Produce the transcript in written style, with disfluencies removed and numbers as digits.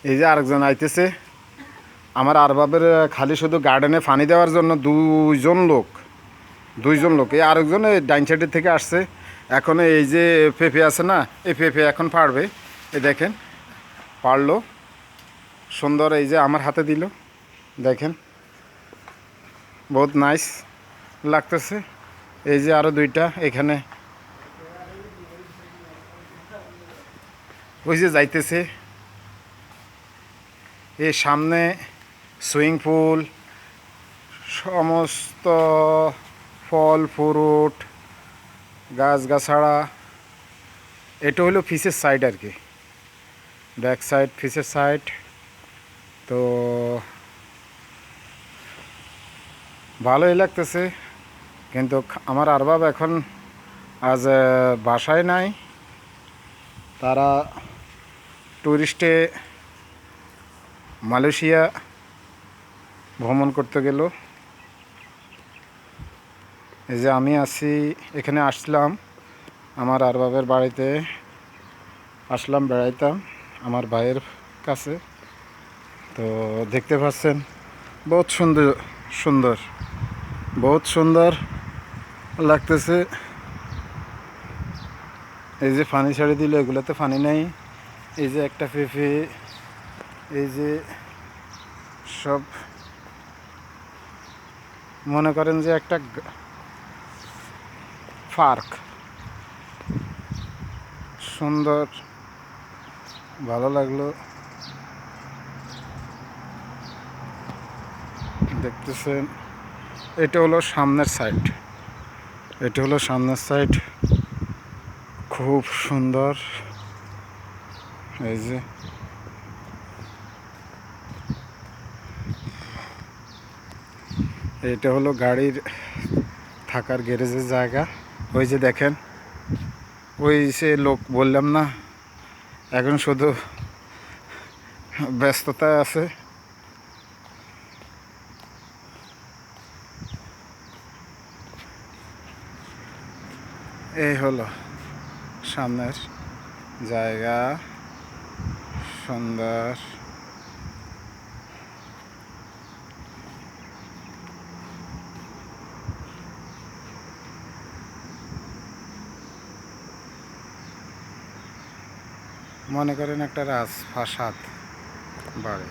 এই যে আরেকজন আইতেছে আমার আরবাবের খালি শুধু গার্ডেনে পানি দেওয়ার জন্য দুইজন লোক এই আরেকজন এই ডাইন সাইডের থেকে আসছে। এখন এই যে পেঁপে আছে না, এই পেঁপে এখন পাড়বে। এই দেখেন পারলো সুন্দর, এই যে আমার হাতে দিল, দেখেন বহুত নাইস লাগতেছে। এই যে আরও দুইটা এখানে ওই যে যাইতেছে। এই সামনে সুইমিং পুল, সমস্ত ফল ফ্রুট গাছগাছাড়া। এটা হলো ফিসের সাইড আর কি, ব্যাক সাইড ফিসের সাইড। তো ভালোই লাগতেছে, কিন্তু আমার আরবাব এখন আজ বাসায় নাই, তারা ট্যুরিস্টে মালয়েশিয়া ভ্রমণ করতে গেল। এই যে আমি আছি এখানে, আসলাম আমার আরবাবের বাড়িতে, আসলাম বেড়াইতাম আমার ভাইয়ের কাছে। তো দেখতে পাচ্ছেন বহুত সুন্দর সুন্দর, বহুত সুন্দর লাগতেছে। এই যে পানি ছাড়ি দিল, এগুলোতে পানি নেই। এই যে একটা পেঁপে, এই যে সব মনে করেন যে একটা পার্ক, সুন্দর ভালো লাগলো দেখতেছেন। এটা হলো সামনের সাইড, এটা হলো সামনের সাইড, খুব সুন্দর। এই যে এটা হলো গাড়ির থাকার গ্যারেজের জায়গা। ওই যে দেখেন, ওই সে লোক বললাম না, এখন শুধু ব্যস্ততায় আছে। এই হলো সামনের জায়গা, সুন্দর। মনে করেন একটা রাজপ্রাসাদ বাড়ি।